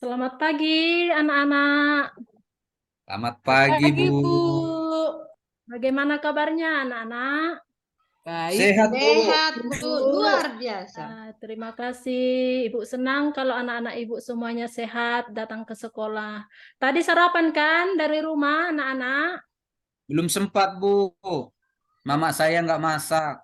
Selamat pagi, anak-anak. Selamat Selamat pagi, pagi, Bu. Bu. Bagaimana kabarnya, anak-anak? Baik, Sehat, Bu. sehat, Bu. Bu. Luar biasa. Terima kasih. Ibu senang kalau anak-anak ibu semuanya sehat datang ke sekolah. Tadi sarapan kan dari rumah, anak-anak? Belum sempat, Bu. Mama saya nggak masak.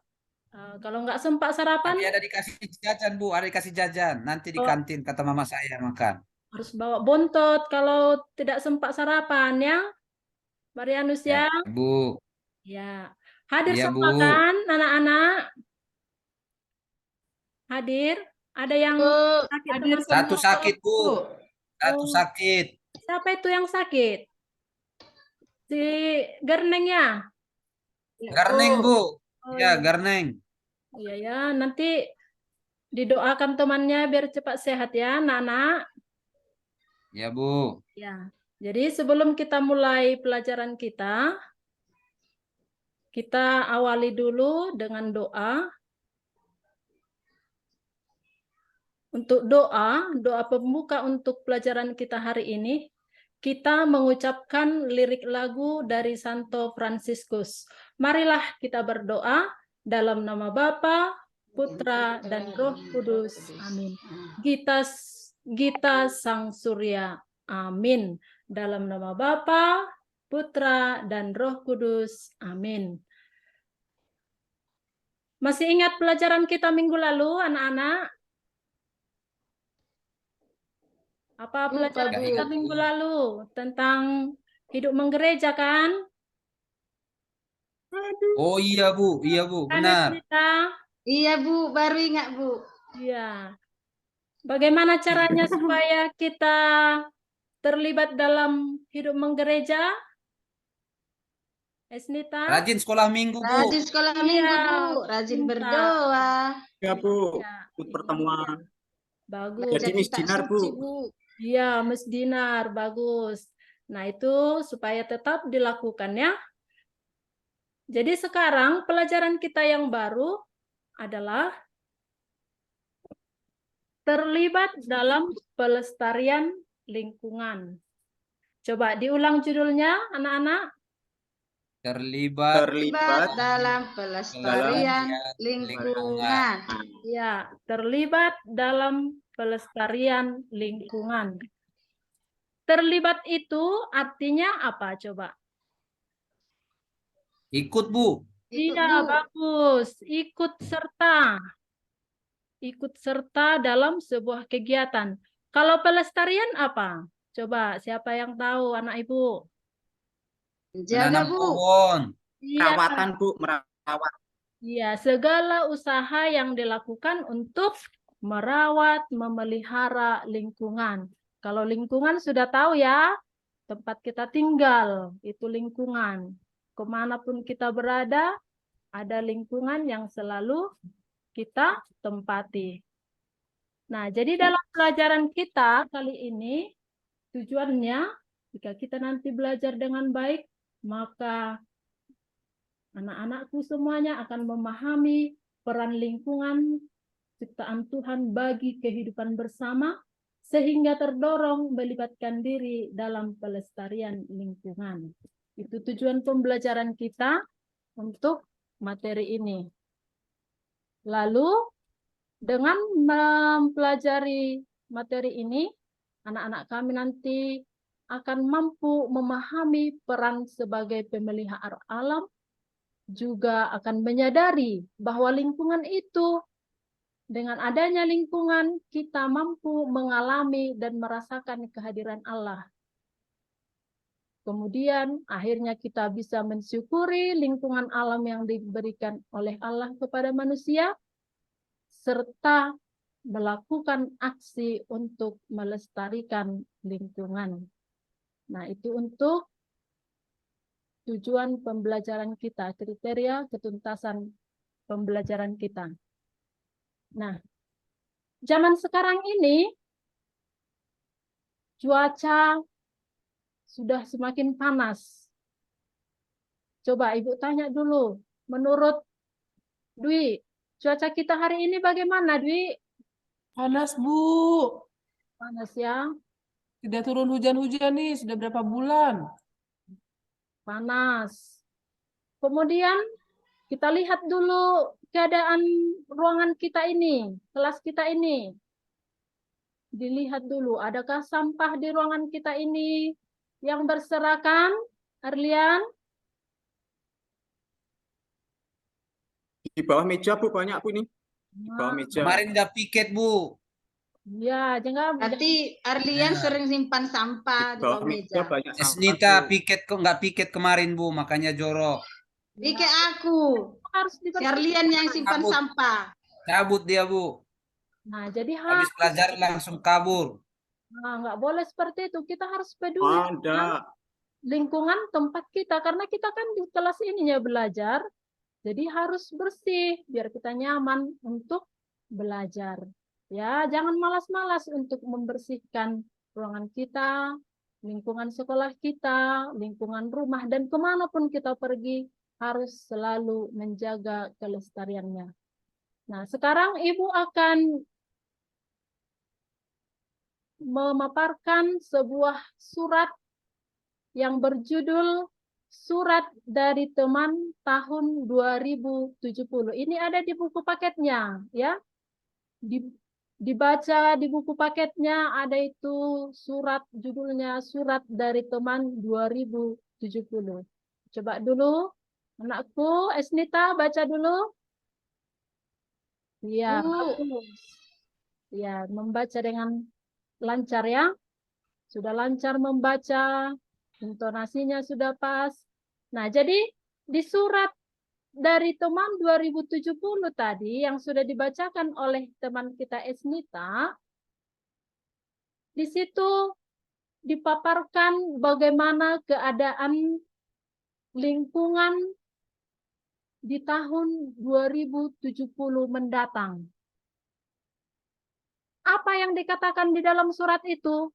Kalau nggak sempat sarapan, Tapi ada dikasih jajan, Bu. Ada dikasih jajan. Nanti di oh, kantin, kata mama saya makan. harus bawa bontot kalau tidak sempat sarapan ya, Marianus ya. Ya, Bu. Ya, hadir Iya, Bu. semua kan, anak-anak? Hadir? Ada yang Bu, sakit hadir teman-teman? Satu semua, sakit, Bu. Bu. Satu Oh, sakit. siapa itu yang sakit? Si Gerneng ya? Ya, Garneng, Bu. Bu. Oh Ya, iya, garneng. iya ya. Nanti didoakan temannya biar cepat sehat ya, Nana. Ya, Bu. Ya. Jadi sebelum kita mulai pelajaran kita awali dulu dengan doa. Untuk doa pembuka untuk pelajaran kita hari ini, kita mengucapkan lirik lagu dari Santo Fransiskus. Marilah kita berdoa dalam nama Bapa, Putra, dan Roh Kudus. Amin. Gita, Gita Sang Surya. Amin. Dalam nama Bapa, Putra, dan Roh Kudus. Amin. Masih ingat pelajaran kita minggu lalu, anak-anak? Apa Lupa, pelajaran Ya, Bu. kita ingat, minggu Bu. lalu tentang hidup menggereja kan? Oh, iya, Bu. Iya, Bu. Kan Benar. cerita? Iya, Bu. Baru ingat, Bu. Iya. Bagaimana caranya supaya kita terlibat dalam hidup menggereja? Esnita? Rajin sekolah minggu, Bu. Rajin sekolah Iya, minggu, Bu. Rajin pintar. berdoa. Ya Bu, Ya, ikut itu dia. pertemuan. Bagus. Belajar Jadi Miss kitab Dinar suci, Bu. Bu. Iya, Mas Dinar, bagus. Nah, itu supaya tetap dilakukan ya. Jadi sekarang pelajaran kita yang baru adalah terlibat dalam pelestarian lingkungan. Coba diulang judulnya, anak-anak. Terlibat Terlibat dalam dalam pelestarian lingkungan. lingkungan. Ya, terlibat dalam pelestarian lingkungan. Terlibat itu artinya apa coba? Ikut, Bu. Ikut, Iya, Bu. bagus. Ikut serta. Ikut serta dalam sebuah kegiatan. Kalau pelestarian apa? Coba, siapa yang tahu, anak ibu? Jaga, Menanam Bu. pohon. Iya, Perawatan Bu, merawat. iya, segala usaha yang dilakukan untuk merawat, memelihara lingkungan. Kalau lingkungan sudah tahu ya, tempat kita tinggal, itu lingkungan. Kemanapun kita berada, ada lingkungan yang selalu kita tempati. Nah, jadi dalam pelajaran kita kali ini, tujuannya, jika kita nanti belajar dengan baik, maka anak-anakku semuanya akan memahami peran lingkungan ciptaan Tuhan bagi kehidupan bersama, sehingga terdorong melibatkan diri dalam pelestarian lingkungan. Itu tujuan pembelajaran kita untuk materi ini. Lalu, dengan mempelajari materi ini, anak-anak kami nanti akan mampu memahami peran sebagai pemelihara alam, juga akan menyadari bahwa lingkungan itu, dengan adanya lingkungan, kita mampu mengalami dan merasakan kehadiran Allah. Kemudian akhirnya kita bisa mensyukuri lingkungan alam yang diberikan oleh Allah kepada manusia, serta melakukan aksi untuk melestarikan lingkungan. Nah, itu untuk tujuan pembelajaran kita, kriteria ketuntasan pembelajaran kita. Nah, zaman sekarang ini cuaca sudah semakin panas. Coba Ibu tanya dulu, menurut Dwi, cuaca kita hari ini bagaimana, Dwi? Panas, Bu. Panas ya. Tidak turun hujan-hujan nih, sudah berapa bulan? panas. Kemudian kita lihat dulu keadaan ruangan kita ini, kelas kita ini. Dilihat dulu, adakah sampah di ruangan kita ini yang berserakan, Arlian? Di bawah meja, Bu, banyak, Bu, ini. Di bawah meja. Kemarin udah piket, Bu. Ya, jangan. Berarti Arlian Ya. sering simpan sampah Di di bawah bawah meja meja. banyak sampah, Esnita Bu. piket kok nggak piket kemarin, Bu, makanya jorok. Ike aku. Harus Si dibersihkan. Arlian yang simpan Kabut. sampah. Cabut dia, Bu. Nah, jadi Habis pelajaran langsung kabur. nggak boleh seperti itu. Kita harus peduli Ada. lingkungan tempat kita karena kita kan di kelas ininya belajar. Jadi harus bersih biar kita nyaman untuk belajar. Ya, jangan malas-malas untuk membersihkan ruangan kita, lingkungan sekolah kita, lingkungan rumah, dan kemanapun kita pergi harus selalu menjaga kelestariannya. Nah, sekarang Ibu akan memaparkan sebuah surat yang berjudul Surat dari Teman tahun 2070. Ini ada di buku paketnya, ya. Dibaca di buku paketnya ada itu surat, judulnya Surat dari Teman 2070. Coba dulu, anakku Esnita baca dulu. Ya, Bu. bagus. Ya, membaca dengan lancar ya. Sudah lancar membaca, intonasinya sudah pas. Nah, jadi di surat dari teman 2070 tadi yang sudah dibacakan oleh teman kita Esnita, di situ dipaparkan bagaimana keadaan lingkungan di tahun 2070 mendatang. Apa yang dikatakan di dalam surat itu?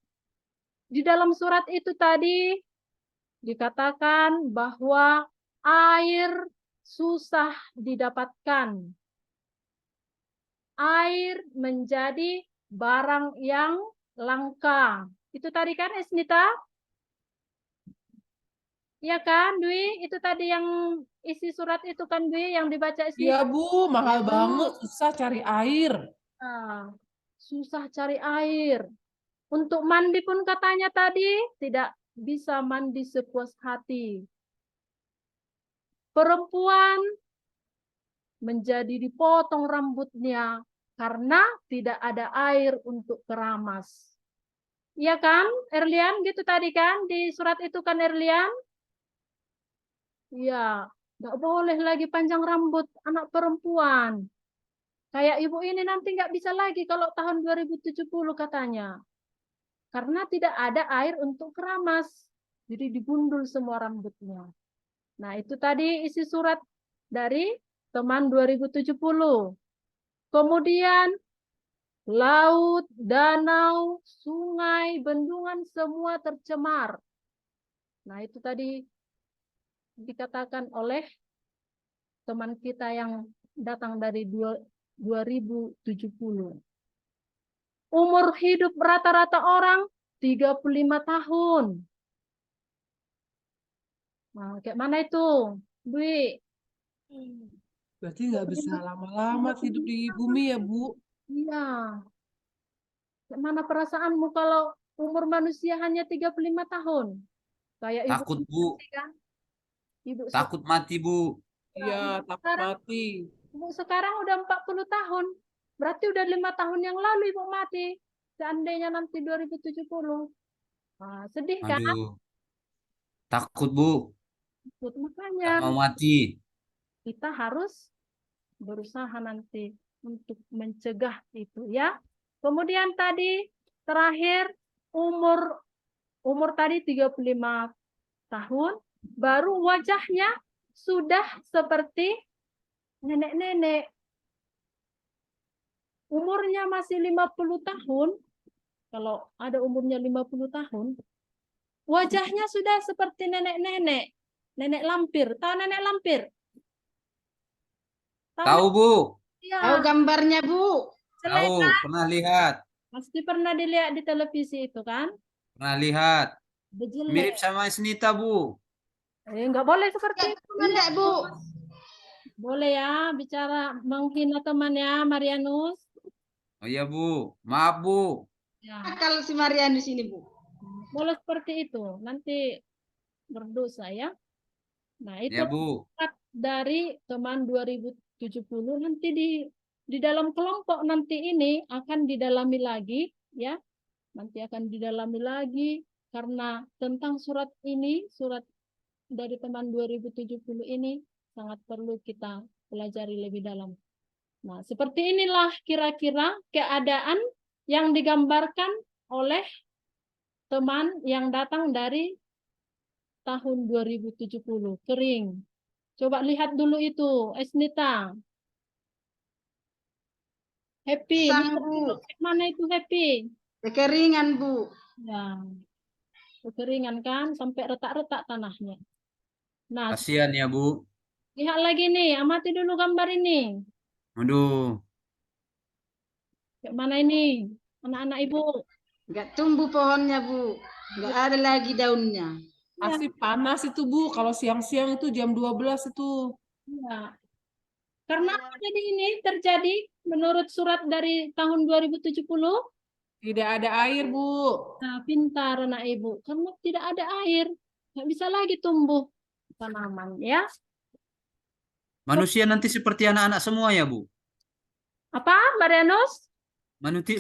Di dalam surat itu tadi dikatakan bahwa air susah didapatkan. Air menjadi barang yang langka. Itu tadi kan, Esnita? Iya kan, Dwi? Itu tadi yang isi surat itu kan, Dwi, yang dibaca Esnita? Iya, Bu, mahal Ya, Bu. banget, susah cari air. Nah, susah cari air. Untuk mandi pun katanya tadi tidak bisa mandi sepuas hati. Perempuan menjadi dipotong rambutnya karena tidak ada air untuk keramas. Iya kan, Erlian? Gitu tadi kan di surat itu kan, Erlian? Iya, nggak boleh lagi panjang rambut anak perempuan. Kayak ibu ini nanti nggak bisa lagi kalau tahun 2070 katanya. Karena tidak ada air untuk keramas. Jadi digundul semua rambutnya. Nah, itu tadi isi surat dari teman 2070. Kemudian laut, danau, sungai, bendungan semua tercemar. Nah, itu tadi dikatakan oleh teman kita yang datang dari 2070. Umur hidup rata-rata orang 35 tahun. Nah, kayak mana itu, Dwi? Berarti nggak bisa lama-lama hidup di bumi ya, Bu? Iya. Kayak mana perasaanmu kalau umur manusia hanya 35 tahun? Kayak ibu Takut, Bu. kan? Ibu Takut mati, Bu. Iya, takut sekarang, mati. ibu sekarang udah 40 tahun. Berarti udah 5 tahun yang lalu ibu mati. Seandainya nanti 2070. Nah, sedih kan? Aduh. Takut, Bu. Makanya Nggak mau mati. kita harus berusaha nanti untuk mencegah itu ya. Kemudian tadi terakhir umur tadi 35 tahun, baru wajahnya sudah seperti nenek-nenek. Umurnya masih 50 tahun. Kalau ada umurnya 50 tahun, wajahnya sudah seperti nenek-nenek. Nenek lampir. Tahu nenek lampir? Tahu, Bu. Iya, Tahu gambarnya, Bu? Tahu. Pernah lihat. pasti pernah dilihat di televisi itu kan? Nah, lihat. Udah jelek. Mirip sama Esnita, Bu. Nggak boleh seperti itu. Enggak, Bu. Boleh ya bicara menghina teman ya, Marianus. Oh iya, Bu. Maaf, Bu. Ya, Kalau si Marianus ini, Bu. boleh seperti itu. Nanti berdosa ya. Nah, itu Ya, Bu. dari teman 2070 nanti di dalam kelompok nanti ini akan didalami lagi ya. Nanti akan didalami lagi karena tentang surat ini, surat dari teman 2070 ini sangat perlu kita pelajari lebih dalam. Nah, seperti inilah kira-kira keadaan yang digambarkan oleh teman yang datang dari tahun 2070, kering. Coba lihat dulu itu, Esnita. Happy, Sang, lihat Bu. dulu. Mana itu Happy? Kekeringan, Bu. Ya, kekeringan kan, sampai retak-retak tanahnya. Nah, Kasihan ya, Bu. lihat lagi nih, amati dulu gambar ini. Aduh. Kayak mana ini? Anak-anak ibu. Enggak tumbuh pohonnya, Bu. Enggak ada lagi daunnya. Pasti panas itu, Bu. Kalau siang-siang itu jam 12 itu. Ya. Karena apa jadi ini terjadi menurut surat dari tahun 2070? Tidak ada air, Bu. Nah, pintar anak ibu. Karena tidak ada air, nggak bisa lagi tumbuh tanaman ya. Manusia nanti seperti anak-anak semua ya, Bu. Apa, Marianus?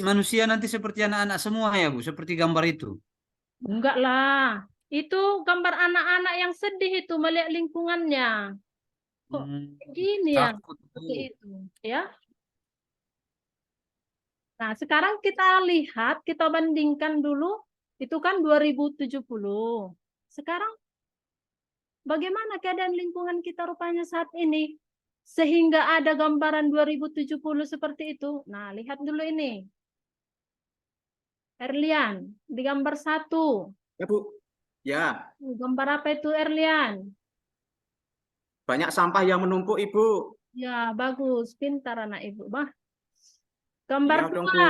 Manusia nanti seperti anak-anak semua ya, Bu. Seperti gambar itu. Enggak lah. Itu gambar anak-anak yang sedih itu melihat lingkungannya. Kok gini ya? Takut, Bu. Seperti itu, ya. Nah, sekarang kita lihat, kita bandingkan dulu. Itu kan 2070. Sekarang bagaimana keadaan lingkungan kita rupanya saat ini? Sehingga ada gambaran 2070 seperti itu. Nah, lihat dulu ini. Erlian, di gambar 1. Ya, Bu. Ya, Gambar apa itu, Erlian? banyak sampah yang menumpuk, Ibu. Ya, bagus. Pintar anak ibu. Bah. Gambar Iya dong, 2. Bu.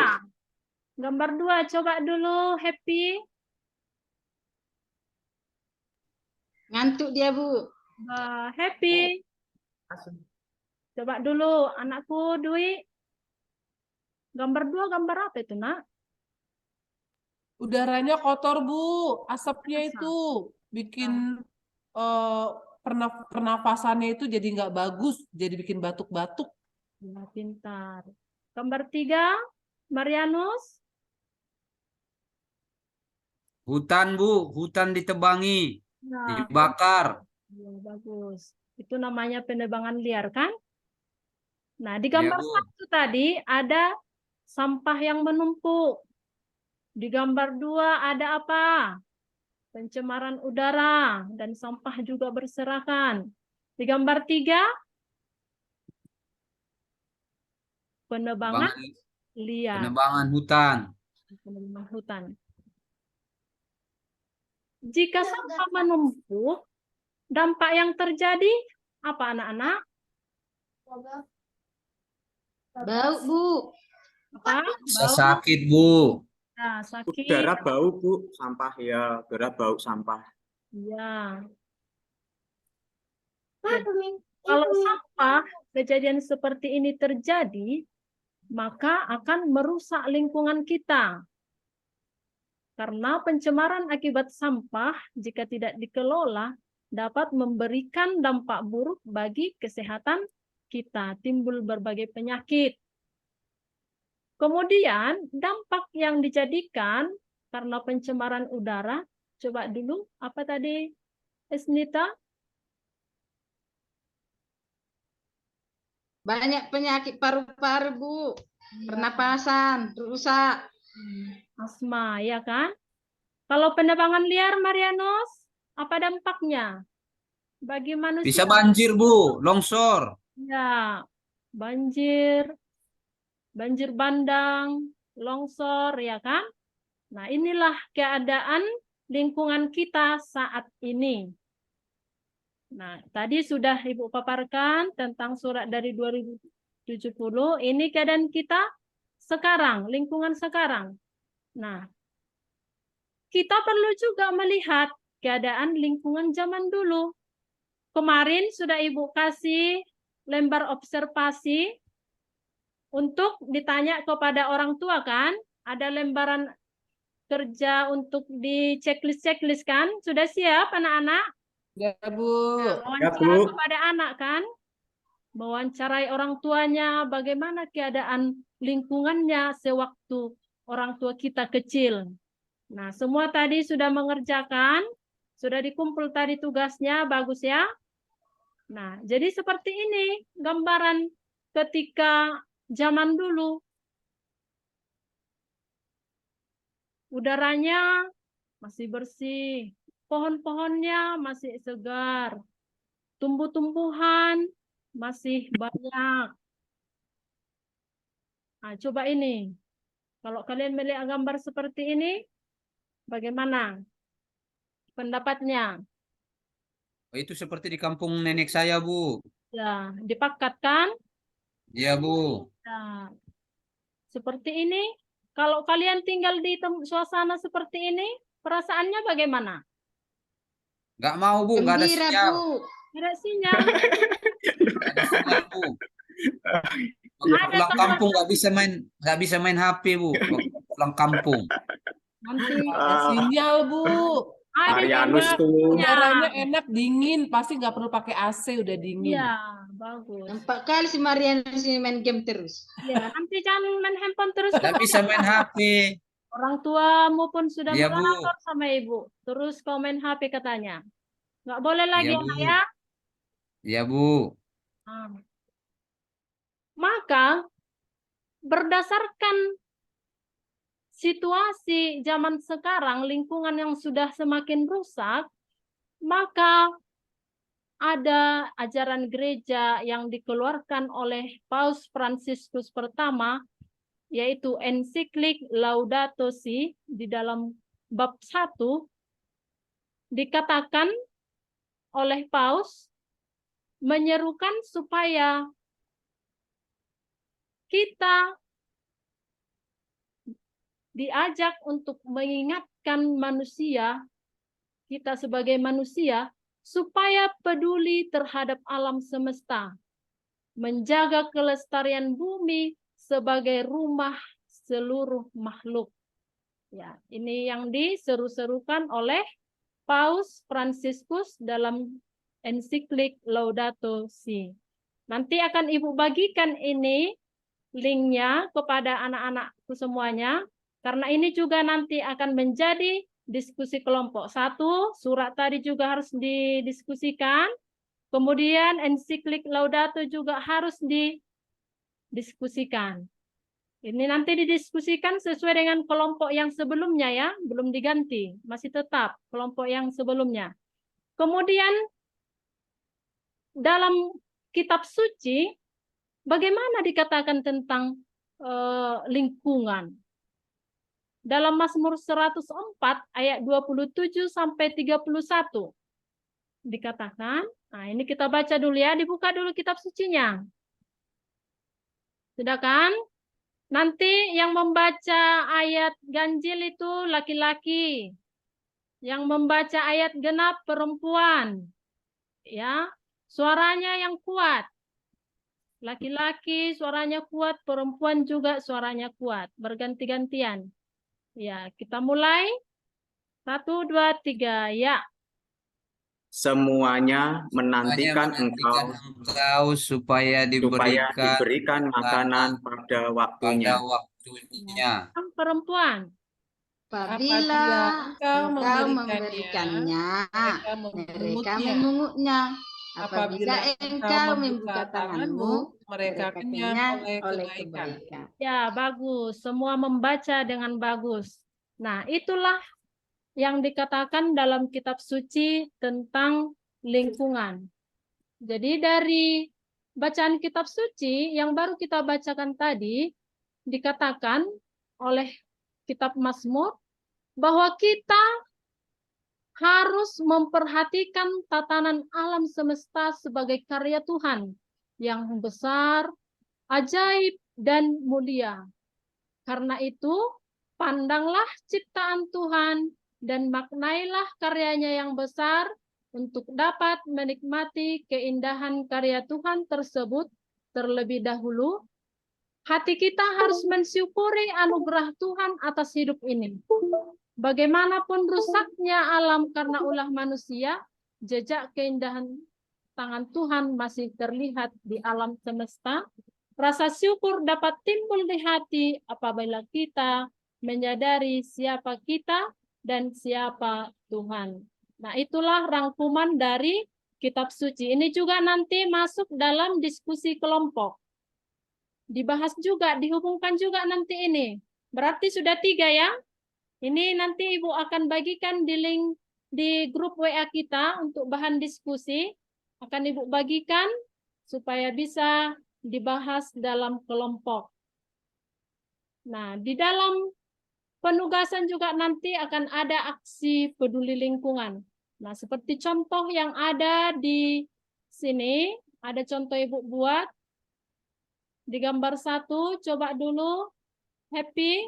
Gambar 2, coba dulu, Happy. Ngantuk dia, Bu. Happy. Coba dulu, anakku Dwi. Gambar 2, gambar apa itu, nak? Udaranya kotor, Bu. Asapnya Asap. itu bikin pernafasannya itu jadi nggak bagus, jadi bikin batuk-batuk. Ya, pintar. Gambar 3, Marianus. Hutan, Bu. Hutan ditebangi. Nah, Dibakar. ya, bagus. Itu namanya penebangan liar, kan? Nah, di Ya, gambar Bu. 1 tadi ada sampah yang menumpuk. Di gambar 2 ada apa? Pencemaran udara dan sampah juga berserakan. Di gambar 3, penebangan liar. Penebangan hutan. Penebangan hutan. Jika sampah menumpuk, dampak yang terjadi apa, anak-anak? Bau, Bu. Apa? Bisa Bau? sakit, Bu. Nah, sakit. Udara bau, Bu. Sampah ya, udara bau sampah. Ya. Kalau sampah kejadian seperti ini terjadi, maka akan merusak lingkungan kita. Karena pencemaran akibat sampah jika tidak dikelola dapat memberikan dampak buruk bagi kesehatan kita, timbul berbagai penyakit. Kemudian dampak yang dijadikan karena pencemaran udara, coba dulu apa tadi, Esnita? Banyak penyakit paru-paru, Bu. Pernapasan rusak. Asma, ya kan? Kalau penebangan liar, Marianus, apa dampaknya bagi manusia? Bisa banjir, Bu. Longsor. Ya, banjir, banjir bandang, longsor, ya kan? Nah, inilah keadaan lingkungan kita saat ini. Nah, tadi sudah Ibu paparkan tentang surat dari 2070. Ini keadaan kita sekarang, lingkungan sekarang. Nah, kita perlu juga melihat keadaan lingkungan zaman dulu. Kemarin sudah Ibu kasih lembar observasi untuk ditanya kepada orang tua kan? Ada lembaran kerja untuk di checklist kan? Sudah siap anak-anak? Ya, Bu. Wawancara Bu. kepada anak kan? Mewawancarai orang tuanya, bagaimana keadaan lingkungannya sewaktu orang tua kita kecil. Nah, semua tadi sudah mengerjakan, sudah dikumpul tadi tugasnya, bagus ya. Nah, jadi seperti ini gambaran ketika zaman dulu. Udaranya masih bersih, pohon-pohonnya masih segar, tumbuh-tumbuhan masih banyak. Nah, coba ini. Kalau kalian melihat gambar seperti ini, bagaimana pendapatnya? Oh, itu seperti di kampung nenek saya, Bu. Ya, dipakat kan? Iya, Bu. Nah, seperti ini. Kalau kalian tinggal di suasana seperti ini, perasaannya bagaimana? Nggak mau, Bu. Nggak ada Gembira, sinyal. Bu. Ada sinyal. Nggak ada sinyal, Bu. Iya. Waktu pulang kampung nggak bisa main HP, Bu. Waktu pulang kampung. Nanti Ada sinyal, Bu. ada Marianus juga tuh. Udaranya enak, dingin. Pasti nggak perlu pakai AC, udah dingin. Iya, bagus. Nampak kali si Marianus ini main game terus. Ya, nanti jangan main handphone terus. Nggak bisa main HP. Orang tuamu pun sudah Iya, Bu. melapor sama ibu. Terus kau main HP katanya. Nggak boleh lagi Iya, Bu. anak ya. Iya, Bu. Nah, maka berdasarkan situasi zaman sekarang, lingkungan yang sudah semakin rusak, maka ada ajaran gereja yang dikeluarkan oleh Paus Fransiskus pertama, yaitu ensiklik Laudato Si, di dalam bab 1, dikatakan oleh Paus, menyerukan supaya kita diajak untuk mengingatkan manusia, kita sebagai manusia, supaya peduli terhadap alam semesta, menjaga kelestarian bumi sebagai rumah seluruh makhluk. Ya, ini yang diseru-serukan oleh Paus Fransiskus dalam ensiklik Laudato Si. Nanti akan Ibu bagikan ini linknya kepada anak-anakku semuanya, karena ini juga nanti akan menjadi diskusi kelompok. 1, surat tadi juga harus didiskusikan. Kemudian ensiklik Laudato juga harus didiskusikan. Ini nanti didiskusikan sesuai dengan kelompok yang sebelumnya ya, belum diganti, masih tetap kelompok yang sebelumnya. Kemudian dalam kitab suci, bagaimana dikatakan tentang lingkungan? Dalam Mazmur 104 ayat 27 sampai 31 dikatakan, nah ini kita baca dulu ya, dibuka dulu kitab sucinya. Sudah kan? Nanti yang membaca ayat ganjil itu laki-laki. Yang membaca ayat genap perempuan. Ya, suaranya yang kuat. Laki-laki suaranya kuat, perempuan juga suaranya kuat, berganti-gantian. Ya, kita mulai. 1, 2, 3, ya. Hanya Menantikan Semuanya menantikan menantikan engkau supaya supaya diberikan diberikan makanan pada waktunya. pada waktunya. Perempuan. Apabila engkau engkau memberikannya, memberikannya, mereka mereka memungutnya. memungutnya. Apabila engkau membuka tanganmu, mereka kenyang oleh kebaikan. Ya, bagus. Semua membaca dengan bagus. Nah, itulah yang dikatakan dalam kitab suci tentang lingkungan. Jadi dari bacaan kitab suci yang baru kita bacakan tadi, dikatakan oleh kitab Mazmur bahwa kita harus memperhatikan tatanan alam semesta sebagai karya Tuhan yang besar, ajaib, dan mulia. Karena itu, pandanglah ciptaan Tuhan dan maknailah karyanya yang besar untuk dapat menikmati keindahan karya Tuhan tersebut terlebih dahulu. Hati kita harus mensyukuri anugerah Tuhan atas hidup ini. Bagaimanapun rusaknya alam karena ulah manusia, jejak keindahan tangan Tuhan masih terlihat di alam semesta. Rasa syukur dapat timbul di hati apabila kita menyadari siapa kita dan siapa Tuhan. Nah, itulah rangkuman dari kitab suci. Ini juga nanti masuk dalam diskusi kelompok. Dibahas juga, dihubungkan juga nanti ini. Berarti sudah 3 ya. Ini nanti Ibu akan bagikan di link di grup WA kita untuk bahan diskusi. Akan Ibu bagikan supaya bisa dibahas dalam kelompok. Nah, di dalam penugasan juga nanti akan ada aksi peduli lingkungan. Nah, seperti contoh yang ada di sini, ada contoh Ibu buat. Di gambar 1, coba dulu. Happy.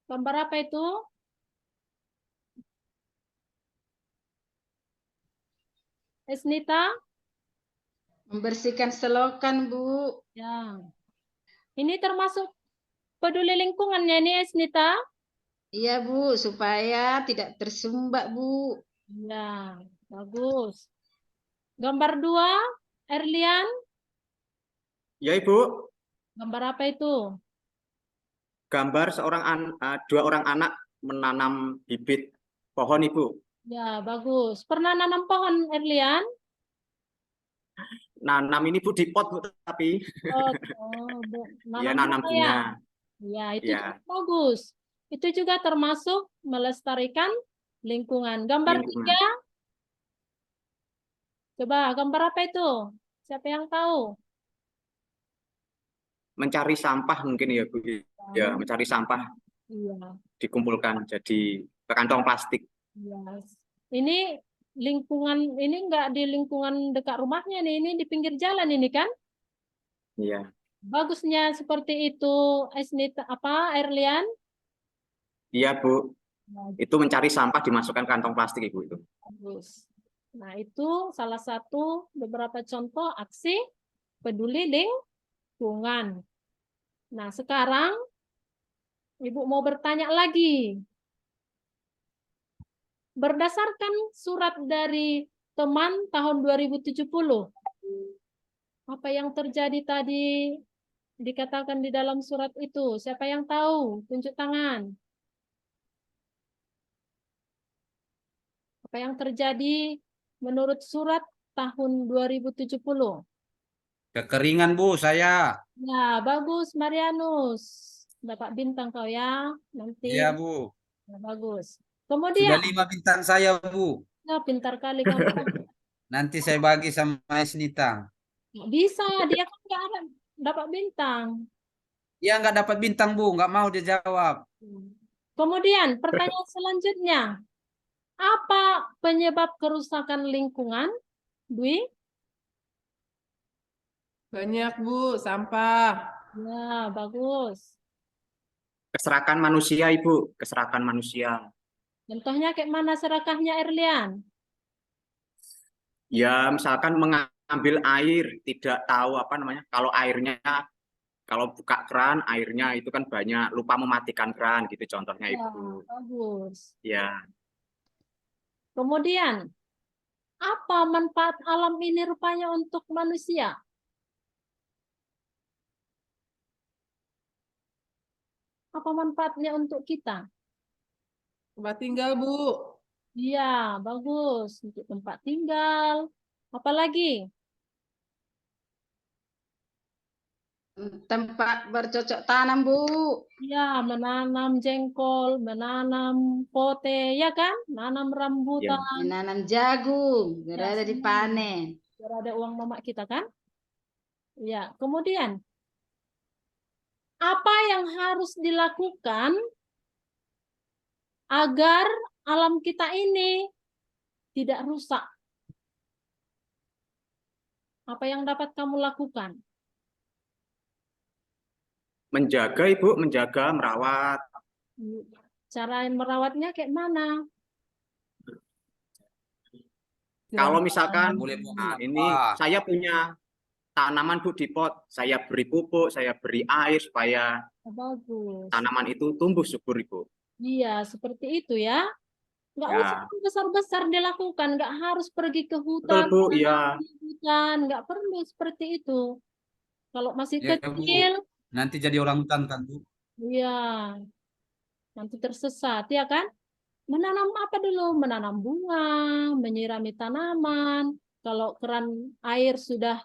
Gambar apa itu? Esnita? Membersihkan selokan, Bu. Ya. Ini termasuk peduli lingkungannya ini, Esnita? Iya, Bu, supaya tidak tersumbat, Bu. Ya, bagus. Gambar 2, Erlian? Ya, Ibu. Gambar apa itu? Gambar dua orang anak menanam bibit pohon, Ibu. Ya, bagus. Pernah nanam pohon, Erlian? Nanam ini, Bu, di pot, Bu, tapi Oh, ya nanam nanam bunga ya? bunga. Ya, itu Ya, juga bagus. Itu juga termasuk melestarikan lingkungan. Gambar lingkungan. 3, coba gambar apa itu? Siapa yang tahu? Mencari sampah mungkin ya, Bu. Ya, mencari sampah Iya, dikumpulkan jadi kantong plastik. iya. Ini lingkungan, ini enggak di lingkungan dekat rumahnya nih, ini di pinggir jalan ini kan? Iya. Bagusnya seperti itu, Esnita, apa, Erlian? Iya, Bu. Nah, Itu mencari sampah dimasukkan kantong plastik, Ibu itu. bagus. Nah, itu salah satu beberapa contoh aksi peduli lingkungan. Nah, sekarang Ibu mau bertanya lagi. Berdasarkan surat dari teman tahun 2070, apa yang terjadi tadi dikatakan di dalam surat itu? Siapa yang tahu? Tunjuk tangan. Apa yang terjadi menurut surat tahun 2070? Kekeringan, Bu, saya. Nah, bagus Marianus. Dapat bintang kau ya. Iya, Nanti. Bu. Nah, bagus. Sudah Kemudian, 5 bintang saya, Bu. nah, pintar kali kamu. Nanti saya bagi sama Esnita. Nggak bisa, dia kan nggak ada dapat bintang. Ya, nggak dapat bintang, Bu. Nggak mau dia jawab. Kemudian, pertanyaan selanjutnya. Apa penyebab kerusakan lingkungan, Dwi? Banyak, Bu, sampah. Ya, bagus. Keserakan manusia, Ibu. Keserakan manusia. Contohnya kayak mana serakahnya Erlian? Ya, misalkan mengambil air, tidak tahu apa namanya. Kalau buka keran, airnya itu kan banyak, lupa mematikan keran gitu contohnya, Ya, Ibu. bagus. Ya, Kemudian, apa manfaat alam ini rupanya untuk manusia? Apa manfaatnya untuk kita? Tempat tinggal, Bu. Iya, bagus. Untuk tempat tinggal. Apalagi? Tempat bercocok tanam, Bu. Ya, menanam jengkol, menanam pote, ya kan? Menanam ya. rambutan. Menanam jagung, biar ada semua. dipanen. Biar ada uang mama kita kan? Ya, kemudian apa yang harus dilakukan agar alam kita ini tidak rusak? Apa yang dapat kamu lakukan? Menjaga, Ibu, menjaga, merawat. Cara merawatnya kayak mana? Kalau Nggak misalkan boleh buang ini apa. saya punya tanaman Bu di pot, saya beri pupuk, saya beri air supaya Bagus. tanaman itu tumbuh subur Ibu. Iya, seperti itu ya. Nggak usah Ya, yang besar-besar dilakukan, nggak harus pergi ke betul hutan, Bu, menanam iya. di hutan, nggak perlu seperti itu. Kalau masih Ya Bu, kecil, nanti jadi orang hutan kan Bu. ya nanti tersesat ya kan? Menanam apa dulu? Menanam bunga, menyirami tanaman. Kalau keran air sudah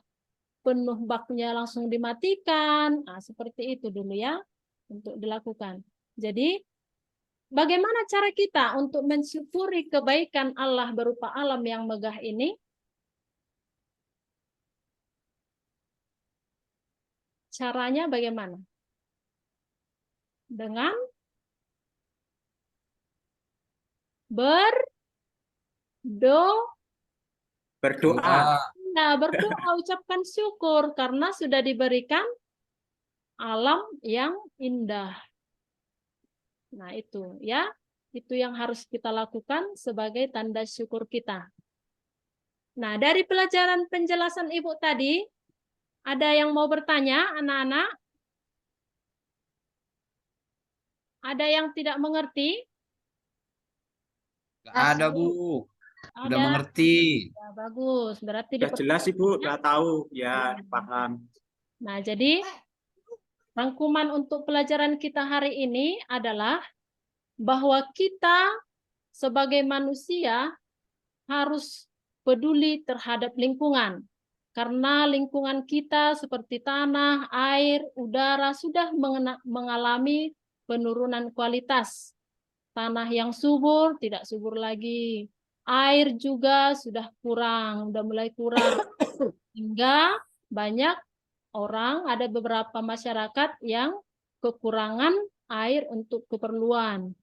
penuh baknya langsung dimatikan. Nah, seperti itu dulu ya untuk dilakukan. Jadi, bagaimana cara kita untuk mensyukuri kebaikan Allah berupa alam yang megah ini? Caranya bagaimana? Dengan berdoa. Berdoa. Nah, berdoa, ucapkan syukur karena sudah diberikan alam yang indah. Nah, itu ya. Itu yang harus kita lakukan sebagai tanda syukur kita. Nah, dari pelajaran penjelasan Ibu tadi, ada yang mau bertanya, anak-anak? Ada yang tidak mengerti? Nggak ada Bu, sudah Ada. mengerti. Ya, bagus. Berarti Sudah jelas Ibu, diperhatikan ya. sudah tahu. Ya, paham. Nah, jadi rangkuman untuk pelajaran kita hari ini adalah bahwa kita sebagai manusia harus peduli terhadap lingkungan. Karena lingkungan kita seperti tanah, air, udara sudah mengalami penurunan kualitas. Tanah yang subur tidak subur lagi. Air juga sudah kurang, sudah mulai kurang. Hingga banyak orang, ada beberapa masyarakat yang kekurangan air untuk keperluan.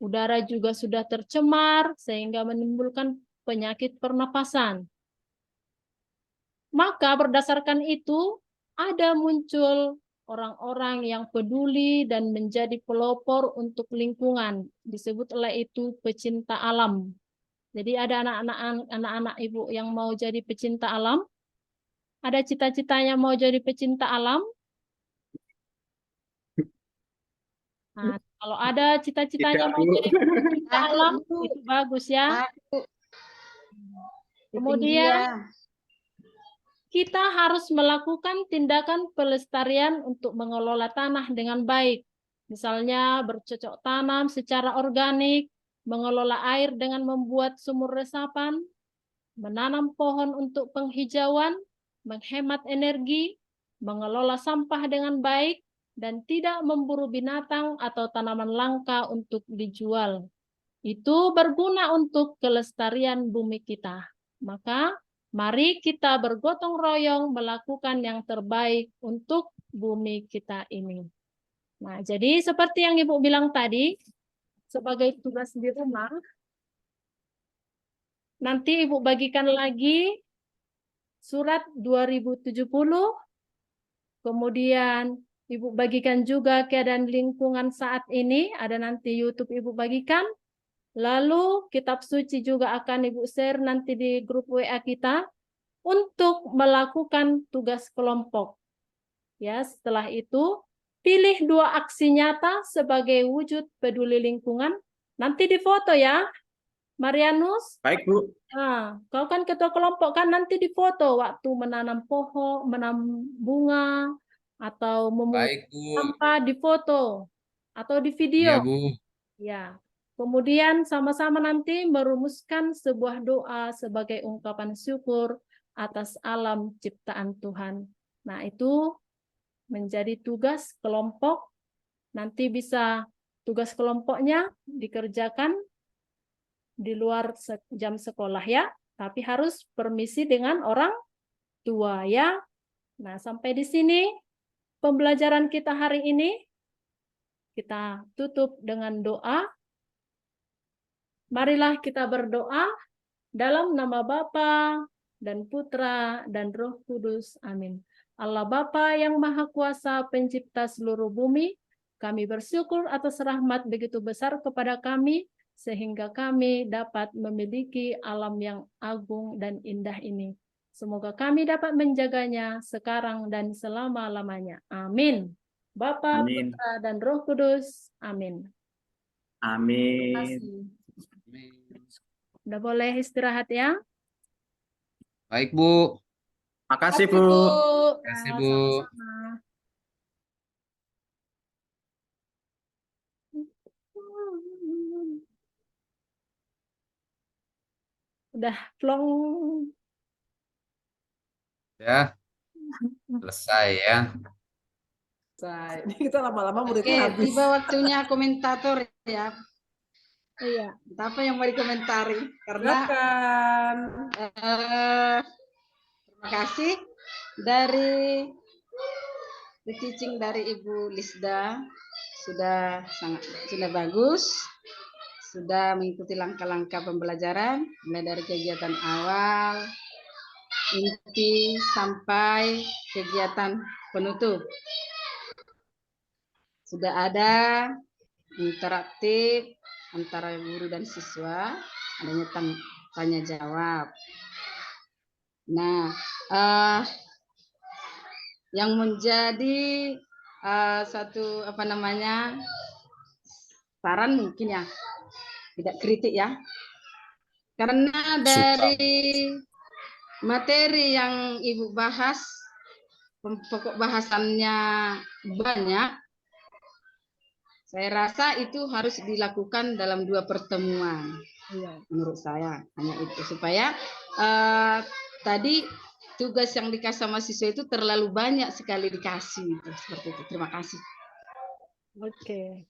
Udara juga sudah tercemar sehingga menimbulkan penyakit pernapasan. Maka berdasarkan itu ada muncul orang-orang yang peduli dan menjadi pelopor untuk lingkungan. Disebut oleh itu pecinta alam. Jadi ada anak-anak ibu yang mau jadi pecinta alam. Ada cita-citanya mau jadi pecinta alam. Nah, kalau ada cita-citanya Tidak mau Bu. jadi pecinta alam, itu bagus ya. Kemudian kita harus melakukan tindakan pelestarian untuk mengelola tanah dengan baik. Misalnya bercocok tanam secara organik, mengelola air dengan membuat sumur resapan, menanam pohon untuk penghijauan, menghemat energi, mengelola sampah dengan baik, dan tidak memburu binatang atau tanaman langka untuk dijual. Itu berguna untuk kelestarian bumi kita. Maka mari kita bergotong royong melakukan yang terbaik untuk bumi kita ini. Nah, jadi seperti yang Ibu bilang tadi, sebagai tugas di rumah, nanti Ibu bagikan lagi surat 2070, kemudian Ibu bagikan juga keadaan lingkungan saat ini, ada nanti YouTube Ibu bagikan. Lalu kitab suci juga akan Ibu share nanti di grup WA kita untuk melakukan tugas kelompok. Ya, setelah itu pilih 2 aksi nyata sebagai wujud peduli lingkungan. Nanti difoto ya, Marianus. Baik Bu. Nah, kau kan ketua kelompok kan, nanti difoto waktu menanam pohon, menanam bunga, atau memungut Baik Bu, sampah, difoto atau di iya video. Bu. Ya, kemudian sama-sama nanti merumuskan sebuah doa sebagai ungkapan syukur atas alam ciptaan Tuhan. Nah, itu menjadi tugas kelompok. Nanti bisa tugas kelompoknya dikerjakan di luar jam sekolah ya, tapi harus permisi dengan orang tua ya. Nah, sampai di sini pembelajaran kita hari ini. Kita tutup dengan doa. Marilah kita berdoa dalam nama Bapa dan Putra dan Roh Kudus. Amin. Allah Bapa yang Maha Kuasa, pencipta seluruh bumi, Kami bersyukur atas rahmat begitu besar kepada kami, sehingga kami dapat memiliki alam yang agung dan indah ini. Semoga kami dapat menjaganya sekarang dan selama-lamanya. Amin. Bapa, Amin. Putra, dan Roh Kudus. Amin. Amin. Kasih. Udah boleh istirahat ya? Baik, Bu. Makasih, Terima Bu. Kasih, Ya, Bu. sama-sama. Udah plong. Ya, selesai ya. Selesai. Ini kita lama-lama Oke, muridnya habis. tiba waktunya komentator ya. Iya. Apa yang mau dikomentari? Karena Silakan. terima kasih dari the teaching dari Ibu Lisda sudah bagus, sudah mengikuti langkah-langkah pembelajaran mulai dari kegiatan awal, inti sampai kegiatan penutup. Sudah ada interaktif antara guru dan siswa, adanya tanya jawab. Nah, yang menjadi satu saran mungkin ya, tidak kritik ya, karena dari materi yang Ibu bahas, pokok bahasannya banyak, saya rasa itu harus dilakukan dalam 2 pertemuan. Menurut saya hanya itu, supaya tadi tugas yang dikasih sama siswa itu terlalu banyak sekali dikasih itu, seperti itu. Terima kasih. Oke.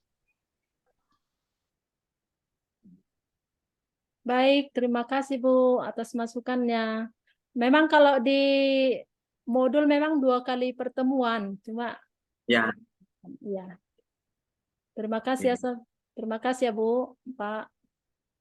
Baik, terima kasih Bu atas masukannya. Memang kalau di modul memang 2 kali pertemuan, cuma Ya. ya. Terima kasih ya, terima kasih ya Bu, Pak.